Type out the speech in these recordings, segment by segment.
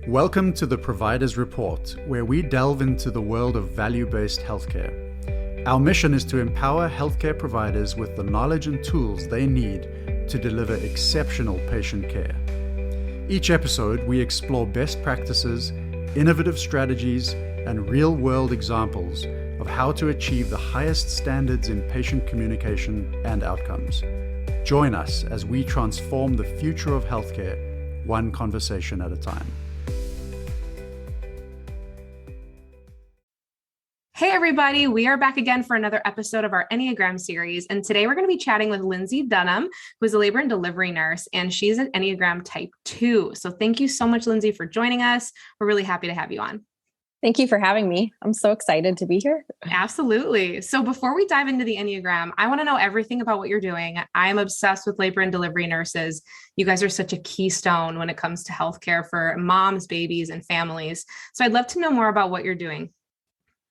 Welcome to the Provider's Report, where we delve into the world of value-based healthcare. Our mission is to empower healthcare providers with the knowledge and tools they need to deliver exceptional patient care. Each episode, we explore best practices, innovative strategies, and real-world examples of how to achieve the highest standards in patient communication and outcomes. Join us as we transform the future of healthcare, one conversation at a time. Hey everybody, we are back again for another episode of our Enneagram series. And today we're going to be chatting with Lindsay Dunham, who is a labor and delivery nurse, and she's an Enneagram Type 2. So thank you so much, Lindsay, for joining us. We're really happy to have you on. Thank you for having me. I'm so excited to be here. Absolutely. So before we dive into the Enneagram, I want to know everything about what you're doing. I am obsessed with labor and delivery nurses. You guys are such a keystone when it comes to healthcare for moms, babies, and families. So I'd love to know more about what you're doing.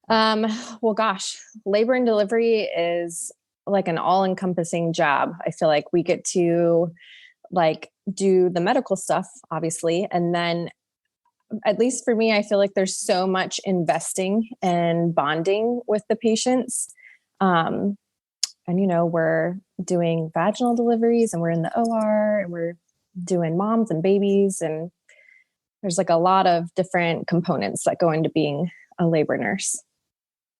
Well, gosh, labor and delivery is like an all-encompassing job. I feel like we get to do the medical stuff, obviously. And then at least for me, I feel like there's so much investing and bonding with the patients. And, we're doing vaginal deliveries and we're in the OR and we're doing moms and babies. And there's like a lot of different components that go into being a labor nurse.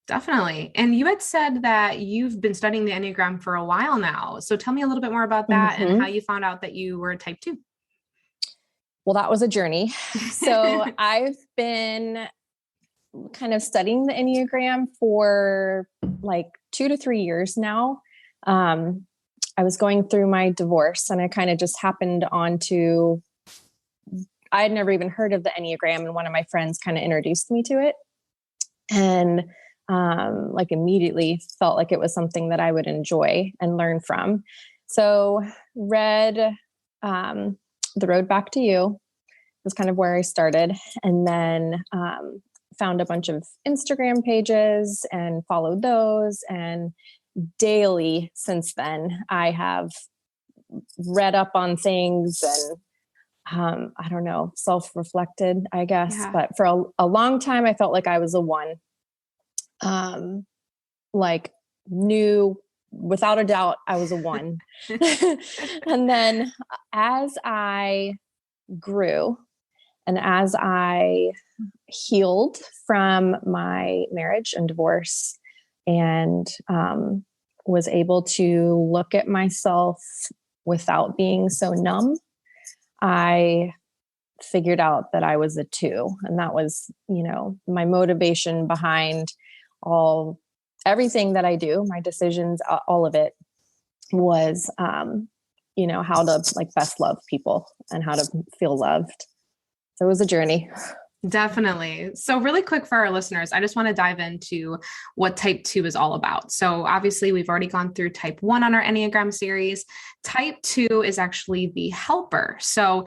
Definitely. And you had said that you've been studying the Enneagram for a while now. So tell me a little bit more about that and how you found out that you were a Type 2. Well, that was a journey. So I've been kind of studying the Enneagram for like 2 to 3 years now. I was going through my divorce and I kind of just happened onto, I had never even heard of the Enneagram, and one of my friends kind of introduced me to it. And immediately felt like it was something that I would enjoy and learn from. So read The Road Back to You was kind of where I started. And then found a bunch of Instagram pages and followed those. And daily since then, I have read up on things and self-reflected, I guess. Yeah. But for a long time, I felt like I was a 1. Knew without a doubt I was a 1. And then as I grew and as I healed from my marriage and divorce and was able to look at myself without being so numb, I figured out that I was a 2. And that was, my motivation behind everything that I do, my decisions, all of it was, how to best love people and how to feel loved. So it was a journey. Definitely. So really quick for our listeners, I just want to dive into what Type 2 is all about. So obviously we've already gone through Type 1 on our Enneagram series. Type 2 is actually the helper. So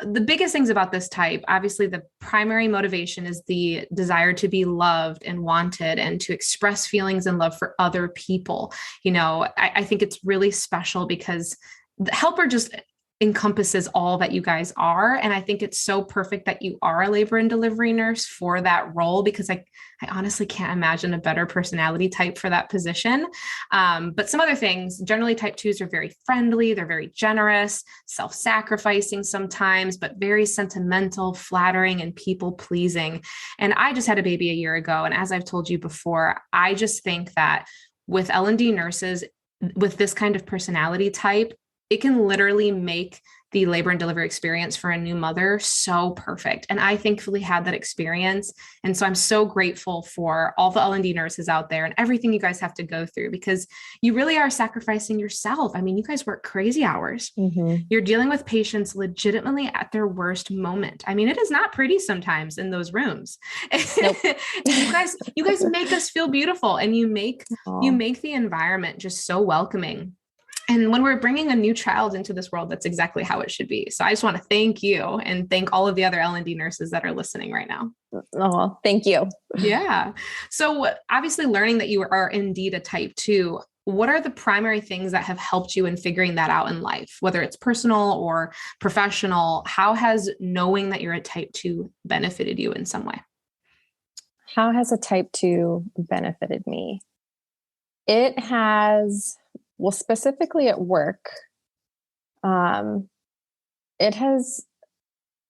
the biggest things about this type, obviously the primary motivation is the desire to be loved and wanted and to express feelings and love for other people. I think it's really special because the helper just encompasses all that you guys are. And I think it's so perfect that you are a labor and delivery nurse for that role, because I honestly can't imagine a better personality type for that position. But some other things, generally Type 2s are very friendly. They're very generous, self-sacrificing sometimes, but very sentimental, flattering, and people pleasing. And I just had a baby a year ago. And as I've told you before, I just think that with L&D nurses, with this kind of personality type, it can literally make the labor and delivery experience for a new mother so perfect. And I thankfully had that experience. And so I'm so grateful for all the L&D nurses out there and everything you guys have to go through, because you really are sacrificing yourself. I mean, you guys work crazy hours. Mm-hmm. You're dealing with patients legitimately at their worst moment. I mean, it is not pretty sometimes in those rooms. Nope. you guys make us feel beautiful, and you make the environment just so welcoming. And when we're bringing a new child into this world, that's exactly how it should be. So I just want to thank you and thank all of the other L&D nurses that are listening right now. Oh, thank you. Yeah. So obviously learning that you are indeed a Type 2, what are the primary things that have helped you in figuring that out in life, whether it's personal or professional? How has knowing that you're a type 2 benefited you in some way? How has a type 2 benefited me? It has, well, specifically at work, it has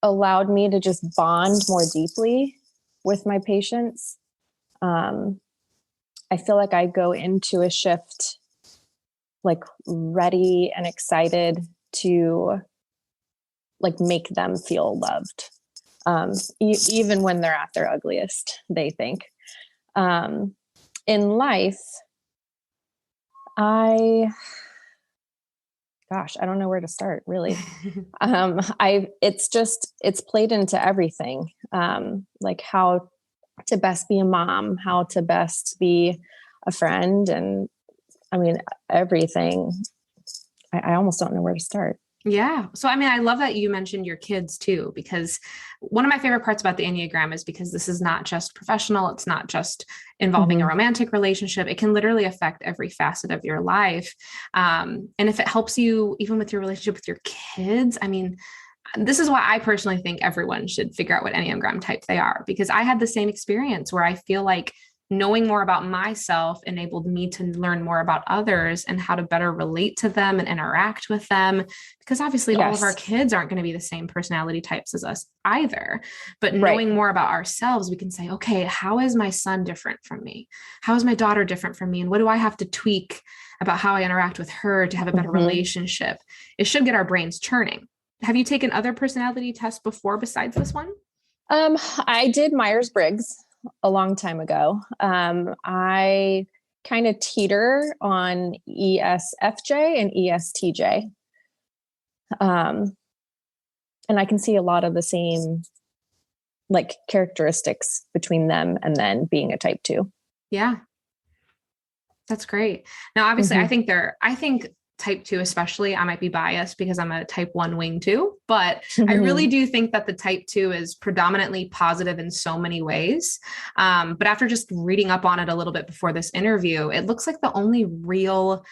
allowed me to just bond more deeply with my patients. I feel like I go into a shift like ready and excited to like make them feel loved. Even when they're at their ugliest, they think. In life, I don't know where to start, really. It's played into everything. Like how to best be a mom, how to best be a friend. And I mean, everything. I almost don't know where to start. Yeah. So, I mean, I love that you mentioned your kids too, because one of my favorite parts about the Enneagram is because this is not just professional. It's not just involving a romantic relationship. It can literally affect every facet of your life. And if it helps you, even with your relationship with your kids, I mean, this is why I personally think everyone should figure out what Enneagram type they are, because I had the same experience where I feel like knowing more about myself enabled me to learn more about others and how to better relate to them and interact with them. Because obviously all of our kids aren't going to be the same personality types as us either. But knowing more about ourselves, we can say, okay, how is my son different from me? How is my daughter different from me? And what do I have to tweak about how I interact with her to have a better relationship? It should get our brains churning. Have you taken other personality tests before besides this one? I did Myers-Briggs a long time ago. I kind of teeter on ESFJ and ESTJ. And I can see a lot of the same like characteristics between them and then being a type 2. Yeah. That's great. Now, obviously, I think type 2, especially, I might be biased because I'm a type 1 wing too, but I really do think that the type 2 is predominantly positive in so many ways. But after just reading up on it a little bit before this interview, it looks like the only real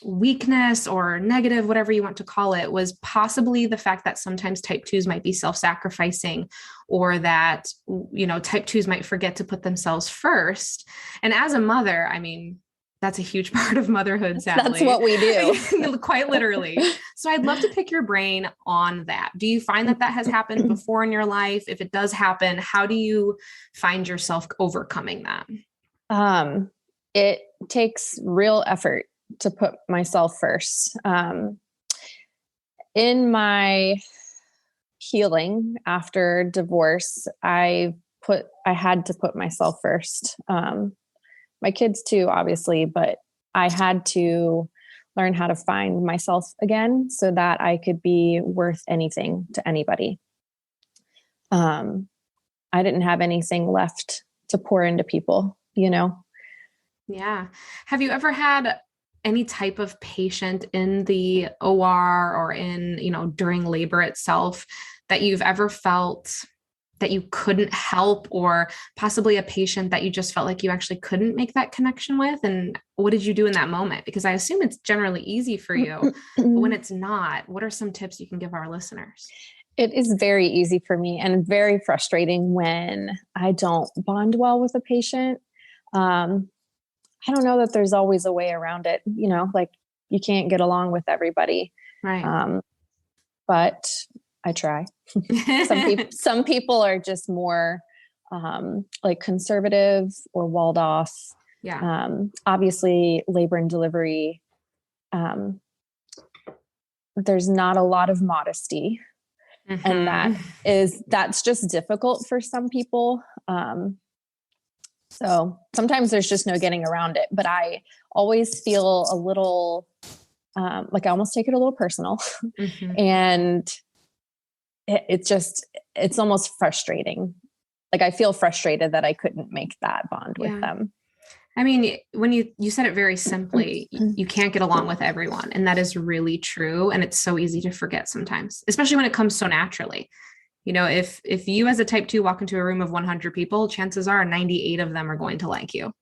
weakness or negative, whatever you want to call it, was possibly the fact that sometimes type 2s might be self-sacrificing, or that, type 2s might forget to put themselves first. And as a mother, I mean, that's a huge part of motherhood, sadly. That's what we do. Quite literally. So I'd love to pick your brain on that. Do you find that has happened before in your life? If it does happen, how do you find yourself overcoming that? It takes real effort to put myself first. In my healing after divorce, I had to put myself first. My kids too, obviously, but I had to learn how to find myself again so that I could be worth anything to anybody. I didn't have anything left to pour into people, Yeah. Have you ever had any type of patient in the OR or in, during labor itself that you've ever felt that you couldn't help, or possibly a patient that you just felt like you actually couldn't make that connection with? And what did you do in that moment? Because I assume it's generally easy for you, but when it's not, what are some tips you can give our listeners? It is very easy for me and very frustrating when I don't bond well with a patient. I don't know that there's always a way around it, like you can't get along with everybody. Right. But I try. Some people are just more like conservative or walled off. Yeah. Obviously, labor and delivery, there's not a lot of modesty, and that's just difficult for some people. So sometimes there's just no getting around it. But I always feel a little like I almost take it a little personal, and it's almost frustrating. Like I feel frustrated that I couldn't make that bond with them. I mean, when you said it very simply, you can't get along with everyone. And that is really true. And it's so easy to forget sometimes, especially when it comes so naturally. If you as a type 2 walk into a room of 100 people, chances are 98 of them are going to like you.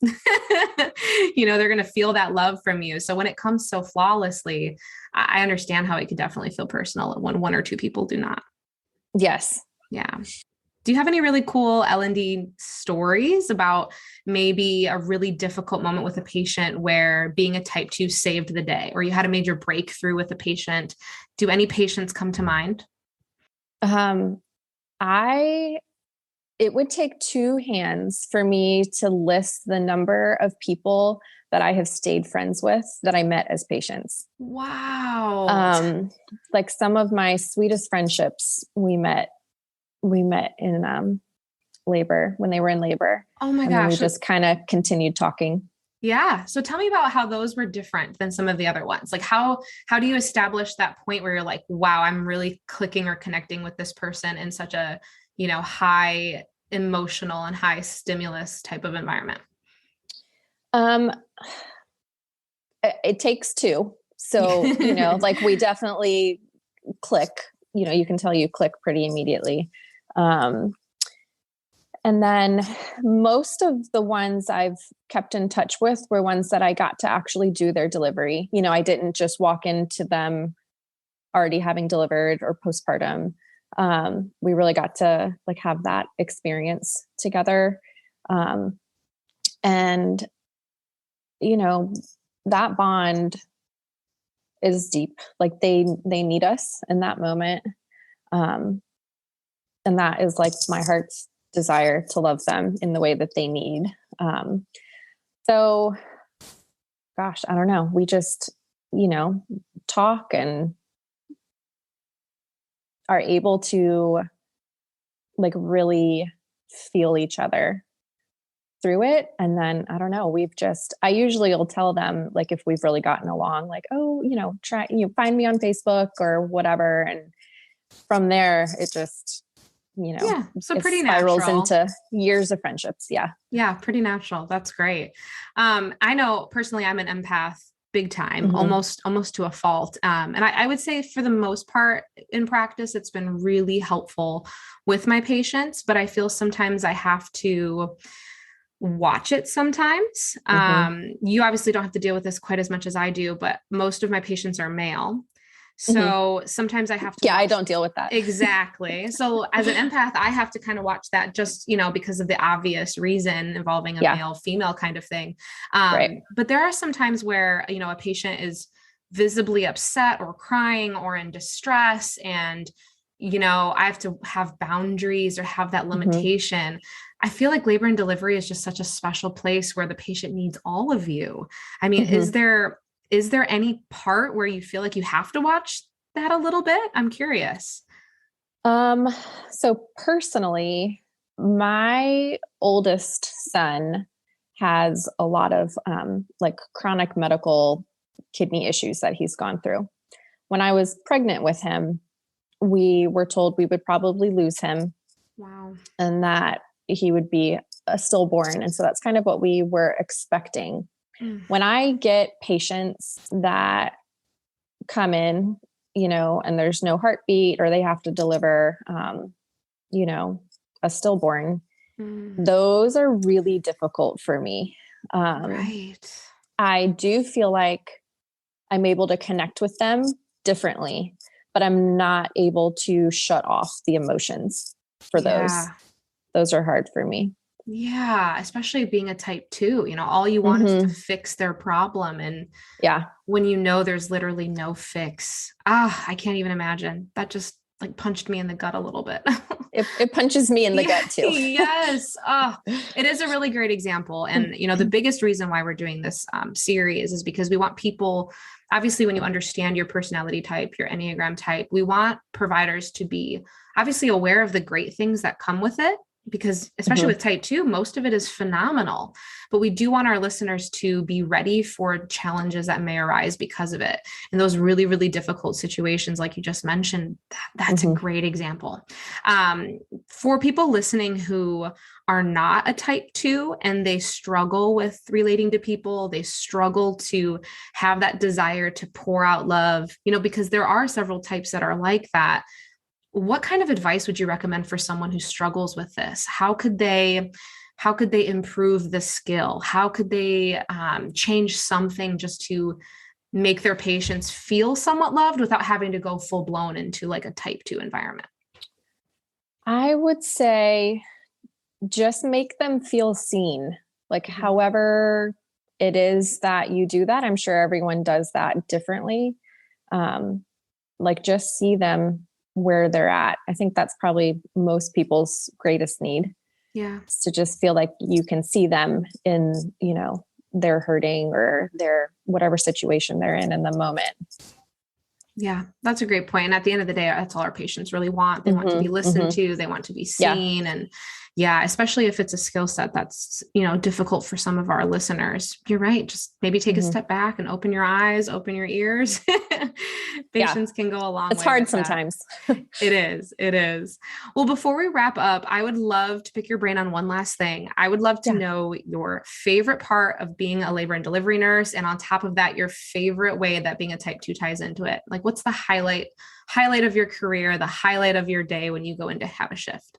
they're going to feel that love from you. So when it comes so flawlessly, I understand how it could definitely feel personal when one or two people do not. Yes. Yeah. Do you have any really cool L&D stories about maybe a really difficult moment with a patient where being a type 2 saved the day, or you had a major breakthrough with a patient? Do any patients come to mind? It would take two hands for me to list the number of people that I have stayed friends with that I met as patients. Wow. Like some of my sweetest friendships we met in labor, when they were in labor. Oh my and gosh. Then we just kind of continued talking. Yeah. So tell me about how those were different than some of the other ones. Like how do you establish that point where you're like, wow, I'm really clicking or connecting with this person in such a, high emotional and high stimulus type of environment? It takes two. So, like we definitely click, you can tell you click pretty immediately. And then most of the ones I've kept in touch with were ones that I got to actually do their delivery. I didn't just walk into them already having delivered or postpartum. We really got to like have that experience together. And, that bond is deep. Like they need us in that moment. And that is like my heart's desire to love them in the way that they need. So gosh, I don't know. We just, talk and are able to like really feel each other through it. And then I don't know, I usually will tell them like, if we've really gotten along, like, oh, try, find me on Facebook or whatever. And from there, it just, so it pretty spirals natural into years of friendships. Yeah. Yeah. Pretty natural. That's great. I know personally I'm an empath big time, almost to a fault. And I would say for the most part in practice, it's been really helpful with my patients, but I feel sometimes I have to watch it sometimes. You obviously don't have to deal with this quite as much as I do, but most of my patients are male. So sometimes I have to. Yeah, I don't deal with that. Exactly. So as an empath, I have to kind of watch that just, because of the obvious reason involving a male female kind of thing. Right. But there are some times where, a patient is visibly upset or crying or in distress. And, I have to have boundaries or have that limitation. I feel like labor and delivery is just such a special place where the patient needs all of you. I mean, is there any part where you feel like you have to watch that a little bit? I'm curious. So personally, my oldest son has a lot of like chronic medical kidney issues that he's gone through. When I was pregnant with him, we were told we would probably lose him. Wow. And that he would be a stillborn. And so that's kind of what we were expecting. When I get patients that come in, and there's no heartbeat or they have to deliver, a stillborn, those are really difficult for me. Right. I do feel like I'm able to connect with them differently, but I'm not able to shut off the emotions for those. Those are hard for me. Yeah. Especially being a type 2, all you want is to fix their problem. And when there's literally no fix, I can't even imagine. That just like punched me in the gut a little bit. It punches me in the gut too. Yes. It is a really great example. And, the biggest reason why we're doing this series is because we want people, obviously, when you understand your personality type, your Enneagram type, we want providers to be obviously aware of the great things that come with it. Because especially with type 2, most of it is phenomenal, but we do want our listeners to be ready for challenges that may arise because of it. And those really, really difficult situations, like you just mentioned, that's a great example. For people listening who are not a type 2 and they struggle with relating to people, they struggle to have that desire to pour out love, because there are several types that are like that. What kind of advice would you recommend for someone who struggles with this? How could they how could they improve the skill? How could they change something just to make their patients feel somewhat loved without having to go full blown into like a type 2 environment? I would say just make them feel seen. Like however it is that you do that, I'm sure everyone does that differently. Like just see them where they're at. I think that's probably most people's greatest need. Yeah. To just feel like you can see them in, they're hurting or their whatever situation they're in the moment. Yeah, that's a great point. And at the end of the day, that's all our patients really want. They want to be listened to. They want to be seen. And yeah, especially if it's a skill set that's, difficult for some of our listeners. You're right. Just maybe take a step back and open your eyes, open your ears. Patients can go a long way. It's hard sometimes. It is. It is. Well, before we wrap up, I would love to pick your brain on one last thing. I would love to know your favorite part of being a labor and delivery nurse. And on top of that, your favorite way that being a type 2 ties into it. Like what's the highlight of your career, the highlight of your day when you go in to have a shift?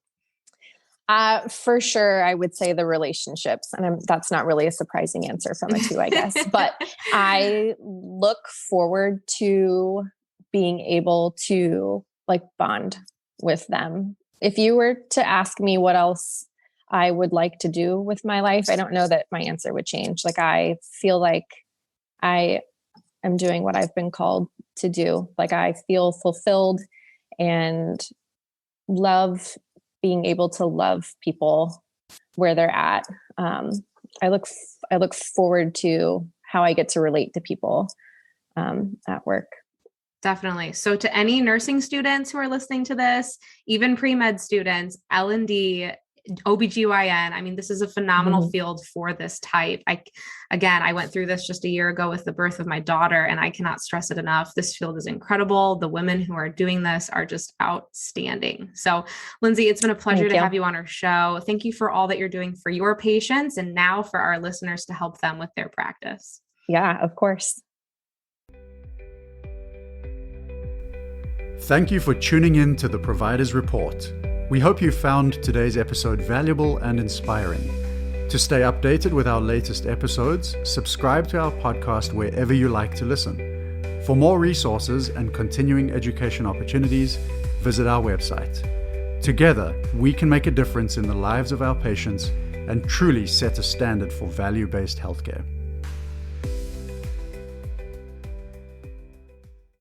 For sure, I would say the relationships. And that's not really a surprising answer from a 2, I guess. But I look forward to being able to like bond with them. If you were to ask me what else I would like to do with my life, I don't know that my answer would change. Like I feel like I am doing what I've been called to do. Like I feel fulfilled and love being able to love people where they're at. I look forward to how I get to relate to people at work. Definitely. So to any nursing students who are listening to this, even pre-med students, L&D, OBGYN, I mean, this is a phenomenal field for this type. I went through this just a year ago with the birth of my daughter, and I cannot stress it enough. This field is incredible. The women who are doing this are just outstanding. So Lindsay, it's been a pleasure to have you on our show. Thank you for all that you're doing for your patients and now for our listeners to help them with their practice. Yeah, of course. Thank you for tuning in to the Provider's Report. We hope you found today's episode valuable and inspiring. To stay updated with our latest episodes, subscribe to our podcast wherever you like to listen. For more resources and continuing education opportunities, visit our website. Together, we can make a difference in the lives of our patients and truly set a standard for value-based healthcare.